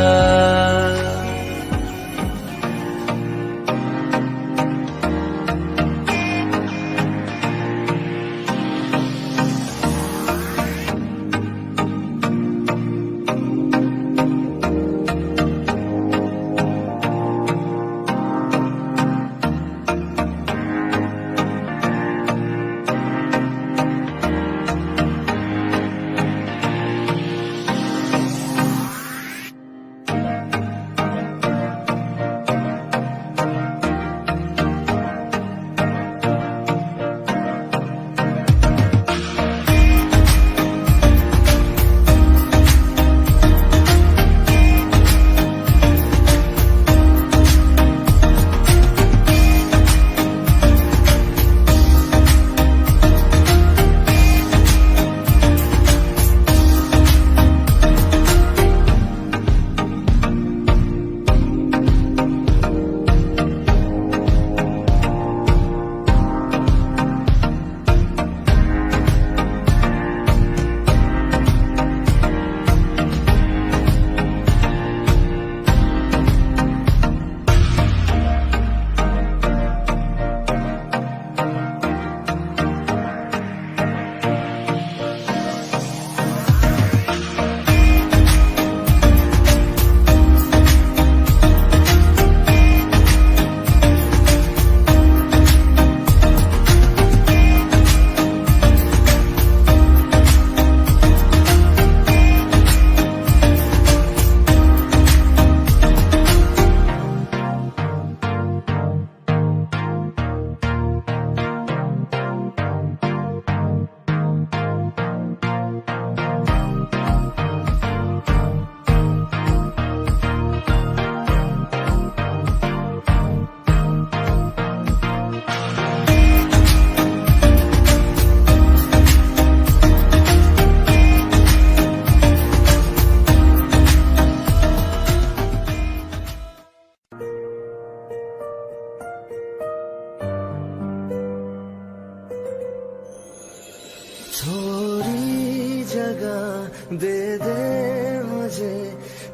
A: जगह दे दे मुझे,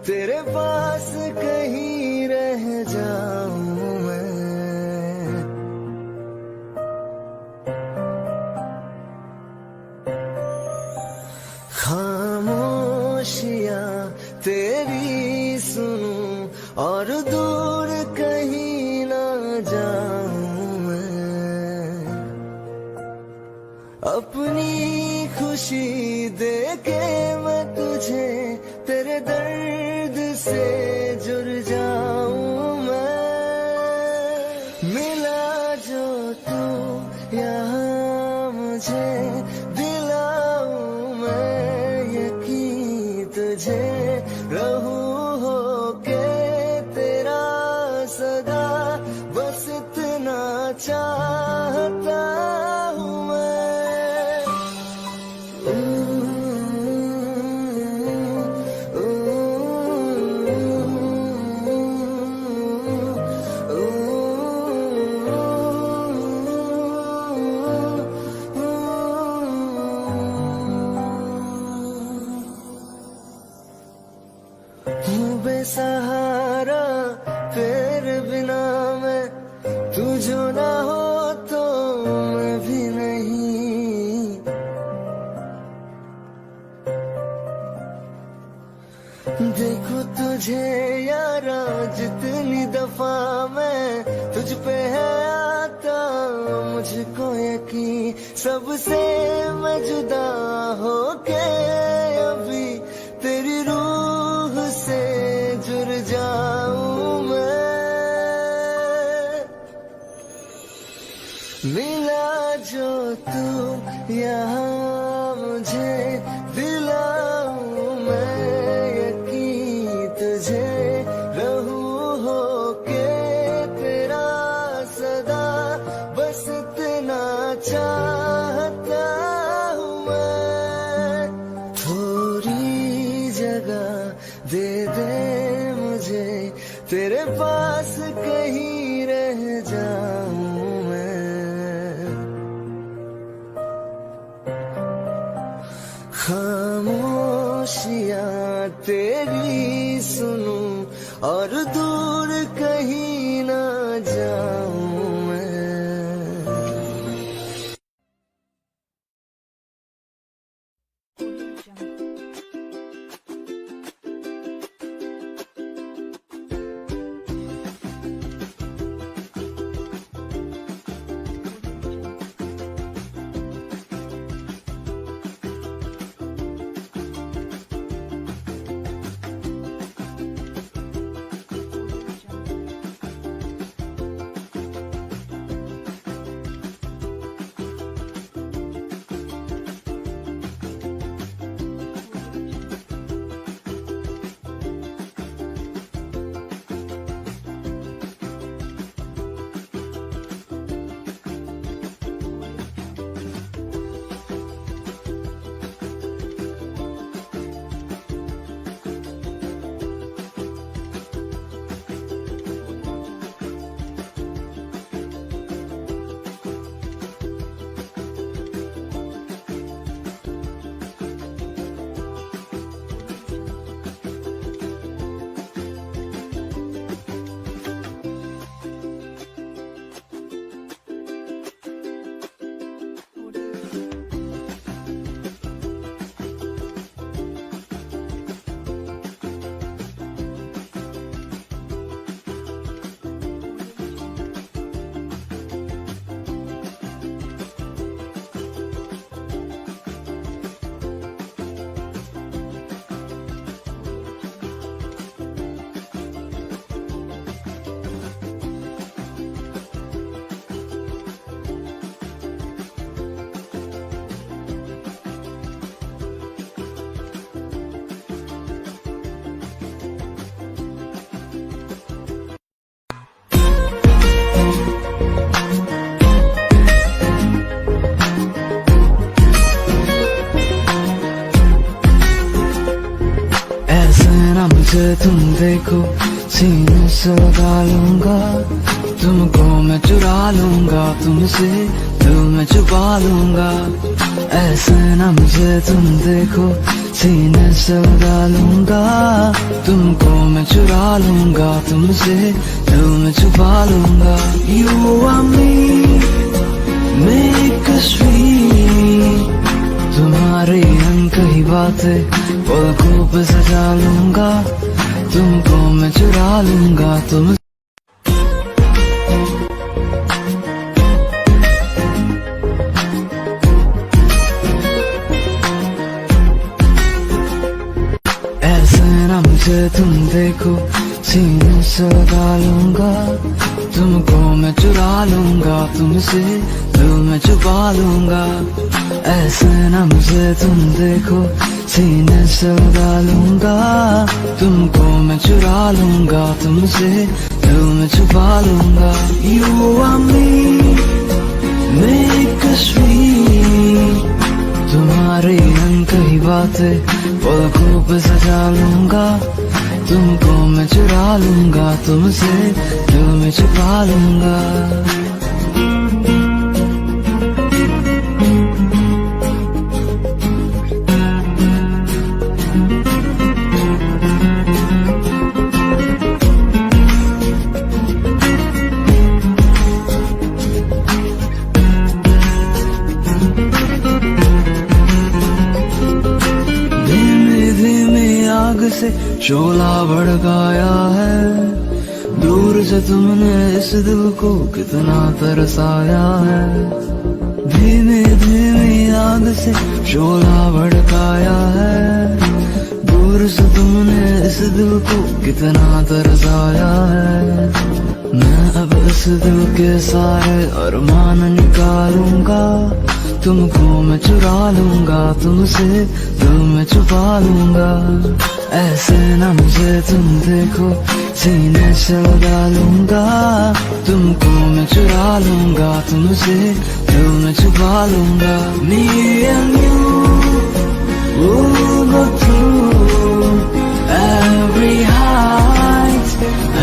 A: तेरे पास कहीं रह जाऊं मैं। खामोशियां तेरी सुनूं और दूर कहीं ना जाऊं मैं। अपनी खुशी दे के मैं तुझे तेरे दर्द से जुड़ जाऊं मैं। मिला जो तू यहाँ मुझे, दिलाऊं मैं यकीन तुझे, रहूं होके तेरा सदा, बस इतना चाहता हूँ मैं। हूँ बेसहारा तेरे बिना मैं, तू जो ना हो तो मैं भी नहीं। देखो तुझे यारा जितनी दफा मैं तुझ पे है आता, मुझको यकीन सबसे मैं जुदा होके अभी तेरी रूह से जुड़ जाऊं मैं। मिला जो तू यहाँ मुझे, दिलाऊं मैं यकीन तुझे, रहूं होके तेरा सदा, बस इतना चाहता हूँ मैं। थोड़ी जगह दे दे मुझे, तेरे पास कहीं रह जाऊं मैं। खामोशियां तेरी सुनूं और दूर कहीं ना जाऊं मैं। मुझे तुम देखो सीने से लगा लूंगा, तुमको मैं चुरा लूंगा तुमसे, दिल मैं छुपा लूंगा। ऐसे ना मुझे तुम देखो, सीने से लगा लूंगा। तुमको मैं चुरा लूंगा, तुमसे दिल में छुपा लूंगा। You are me, make us sweet। तुम्हारी अनकही बातें पलकों पे सजा लूंगा। तुमको मैं चुरा लूंगा, तुम मुझे तुम देखो, सीने से लगा लूंगा। तुमको मैं चुरा लूंगा, तुमसे दिल में छुपा लूंगा। ऐसे ना मुझे तुम देखो, सीने से लगा लूंगा। तुमको मैं चुरा लूंगा, तुमसे दिल में छुपा लूंगा। You are me, make us sweet। तुम्हारी अनकही बातें पलकों पे सजा लूंगा। तुमको मैं चुरा लूंगा, तुमसे दिल में छुपा लूंगा। से शोला भड़काया है, दूर से तुमने इस दिल को कितना तरसाया है। धीमे धीमे आग से शोला भड़काया है, दूर से तुमने इस दिल को कितना तरसाया है। मैं अब इस दिल के सारे अरमान निकालूंगा। तुमको मैं चुरा लूंगा, तुमसे दिल में छुपा लूंगा। ऐसे ना मुझे तुम देखो, सीने से लगा लूंगा। तुमको मैं चुरा लूंगा, तुमसे दिल में छुपा लूंगा। Me and you will go through every height,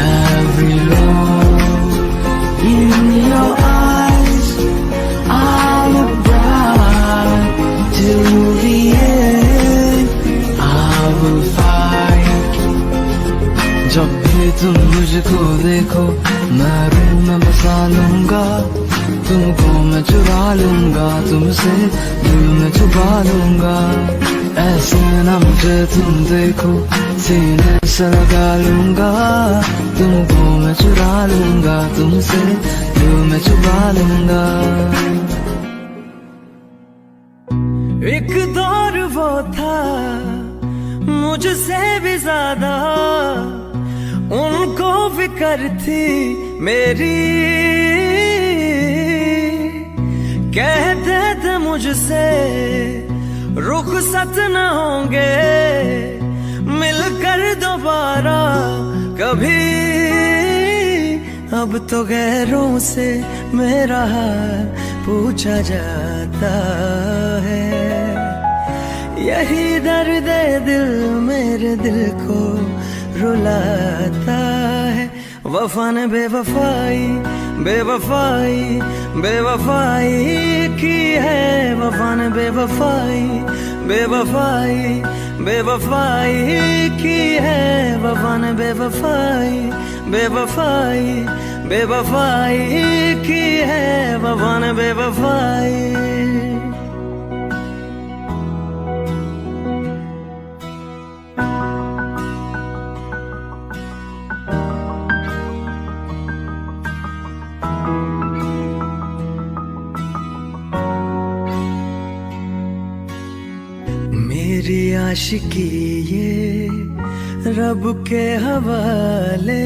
A: every low. In your eyes I look bright till the end. I will fight. जब भी तुम मुझको देखो, मैं रूह में बसा लूंगा। तुमको मैं चुरा लूंगा, तुमसे दिल में छुपा लूंगा। ऐसे ना मुझे तुम देखो, सीने से लगा लूंगा। तुमको मैं चुरा लूंगा, तुमसे दिल में छुपा लूंगा।
B: एक दौर वो था मुझसे भी ज्यादा, उनको फिक्र थी मेरी। कहते थे मुझसे रुखसत न होंगे मिलकर दोबारा कभी। अब तो गैरों से मेरा हाल पूछा जाता है। यही दर्द दिल मेरे दिल को रुलाता है। वफा ने बेवफाई बेवफाई बेवफाई की है। वफा ने बेवफाई बेवफाई बेवफाई की है। वफा ने बेवफाई बेवफाई बेवफाई की है। वफा ने बेवफाई। मेरी आशिकी ये रब के हवाले।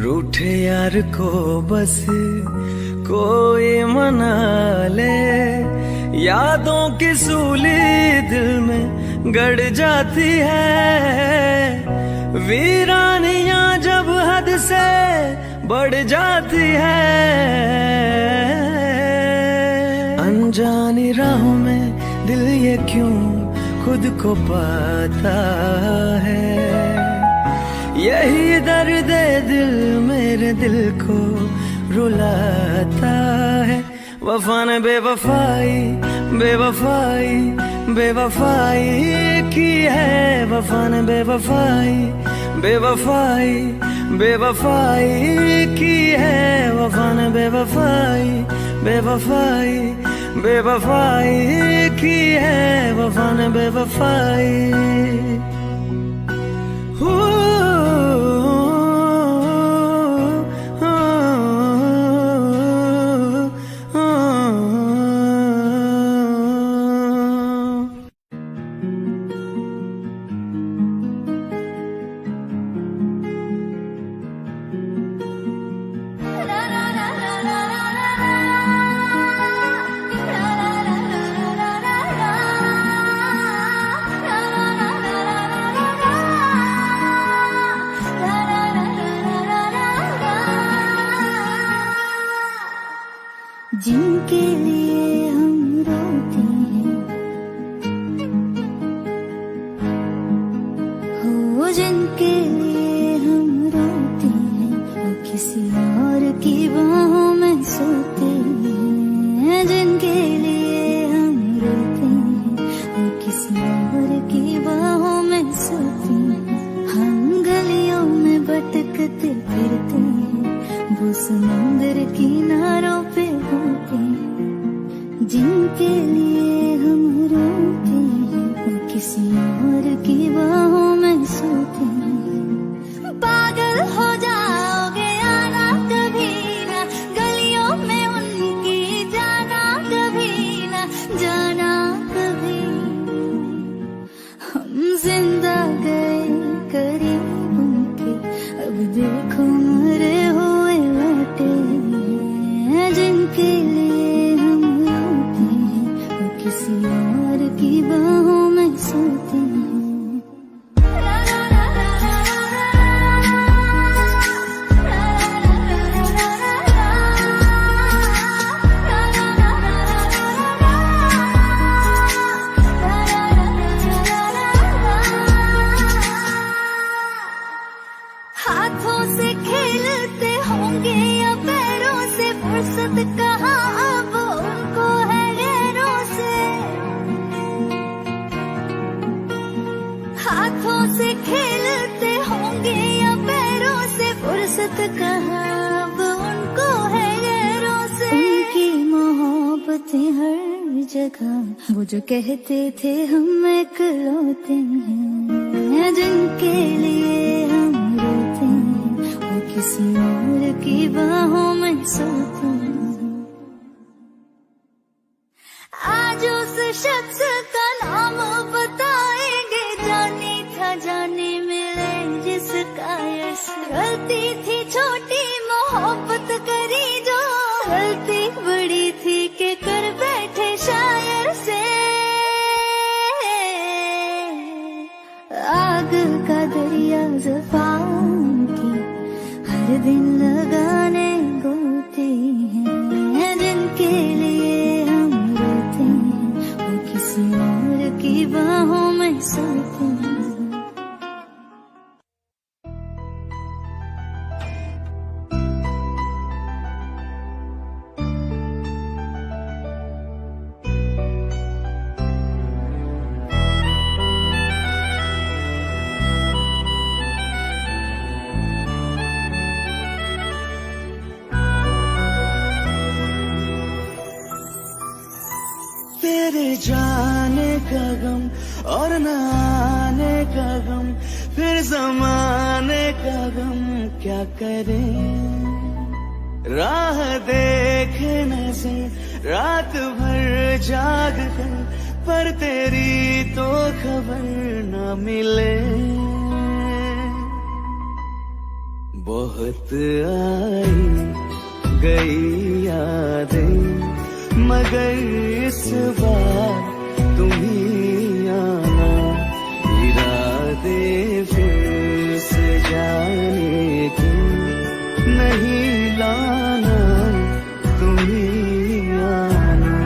B: रूठे यार को बस कोई मना ले। यादों की सूली दिल में गड़ जाती है। वीरानियां जब हद से बढ़ जाती है। अनजानी राहों में दिल ये क्यों खुद को पाता है। यही दर्द दिल मेरे दिल को रुलाता है। वफा ने बेवफाई बेवफाई बेवफाई की है, वफा ने बेवफाई बेवफाई बेवफाई की है, वफा ने बेवफाई बेवफाई बेवफाई की है, वफा ने बेवफाई।
C: जिनके लिए हम रोते हैं, हो जिनके लिए हम रोते हैं, वो किसी और की बाहों में सोते हैं। जिनके लिए हम रोते हैं, वो किसी और की बाहों में सोते हैं। हम गलियों में भटकते फिरते हैं, वो समुंदर किनारों पे होते हैं। जिनके लिए हम रोते हैं, वो किसी और की बाहों में सोते हैं। पागल हो जाओगे आना कभी ना, गलियों में उनकी जाना कभी ना, जाना कभी। हम जिंदा गए करीब उनके, अब देखो मरे हुए लौटे हैं। जिनके लिए हम रोते हैं, वो किसी और की बाहों में सोते हैं। हाथों से खेलते होंगे या पैरों से, फुर्सत कहाँ अब उनको है गैरों से। हाथों से खेलते होंगे या पैरों से, फुर्सत कहाँ अब उनको है गैरों से। उनकी मोहब्बतें हर जगह, वो जो कहते थे हम इकलौते हैं। जिनके लिए हम रोते हैं, वो किसी और की बाहों में सोते हैं। आज उस शख्स का नाम बताएंगे, जाने था जाने मिले जिसका यश। गलती थी छोटी मोहब्बत करी जो, गलती बड़ी थी कि कर बैठे शायर से। आग का दरिया ज़फ़ाओं की, हर दिन लगाने गोते हैं। जिनके लिए हम रोते हैं, वो किसी और की बाहों में सोते हैं।
B: तेरे जाने का गम और न आने का गम, फिर जमाने का गम क्या करें। राह देखने से रात भर जाग कर, पर तेरी तो खबर न मिले। बहुत आई गई यादें, मगर इस बार तुम ही आना। इरादे फिर से जाने के नहीं लाना, तुम ही आना।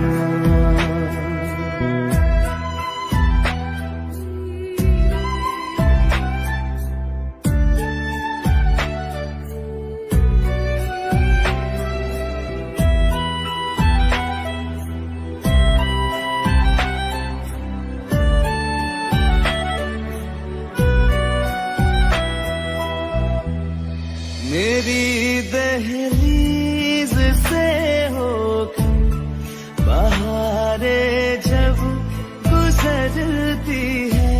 B: बहारे जब गुजरती है,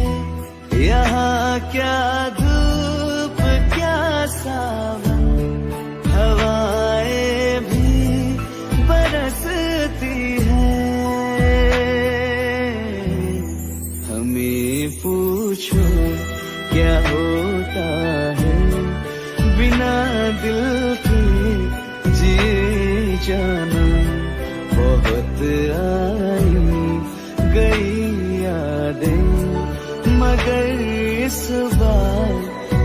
B: यहाँ क्या धूप क्या सावन, हवाएं भी बरसती है। हमें पूछो क्या होता है बिना दिल के जिए जाना। बहुत आई गई यादें मगर इस बार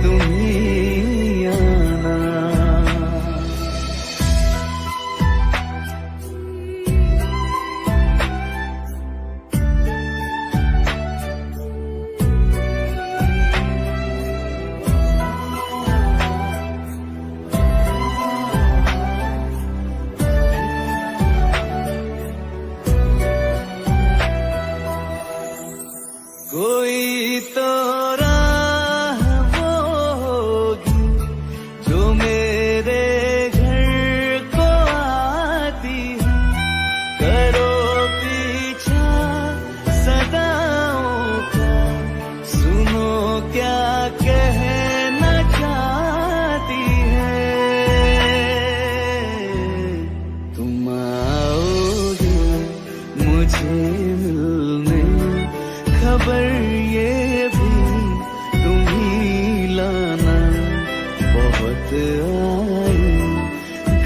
B: तुम ही आना। कोई तो राह वो होगी जो मेरे घर को आती है। करो पीछा सदाओं का, सुनो क्या कहना चाहती है। तुम आओगे मुझे मिलने, खबर ये भी तुम ही लाना। बहुत आई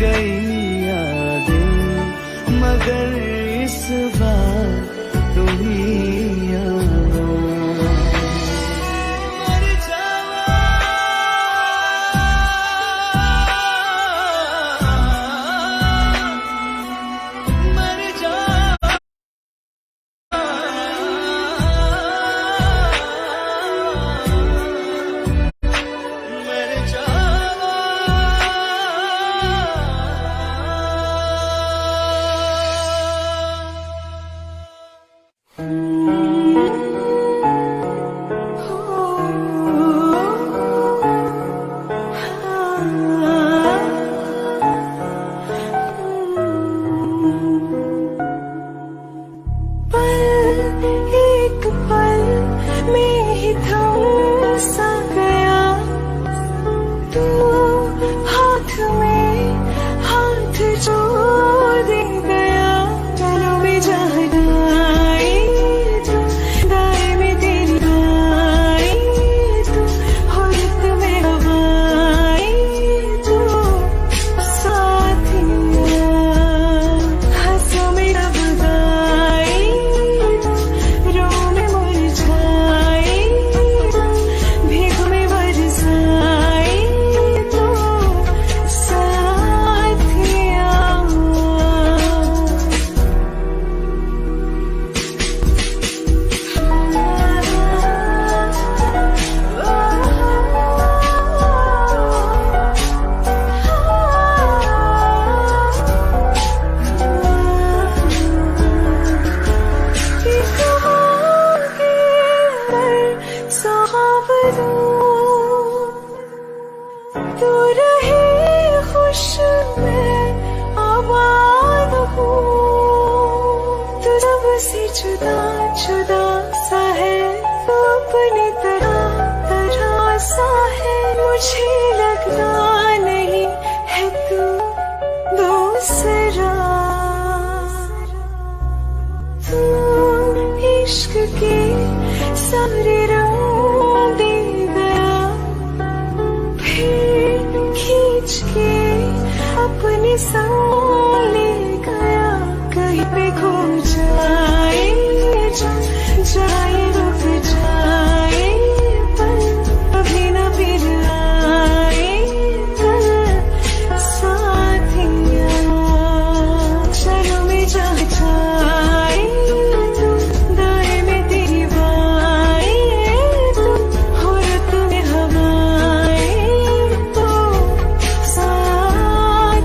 B: गई यादें मगर इस बार तुम ही आना। मर जावा, मर जावा,
C: एक पल में ही थम सा गया तू, हाथ में हाथ जोड़ दे गया। चलो में जाए तू, दाएं में तेरी बाएं तू, होठ में हवाएं तू, साथिया हंसों में रब गाए, रो में मुरझाए, भीग में बरसाए तो साथिया। तू रहे खुश मैं आबाद हूँ, तू सबसे जुदा जुदा सा है, तू अपनी तरह तरह सा है। मुझे लगता नहीं है तू दूसरा, तू इश्क के सारे रंग दे गया, फिर खींच के अपने संग ले गया। कहीं पे खो जाए जाए रुक जाए पल, कभी न फिर आए कल साथिया। चलो में जाए तू, दाएं में तेरी बाएं तू, होठ में हवाएं तो साथिया।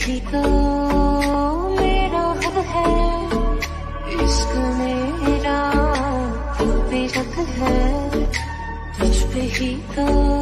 G: ही तो मेरा हक है, इश्क मेरा तू पे शक है, तुझ पे ही तो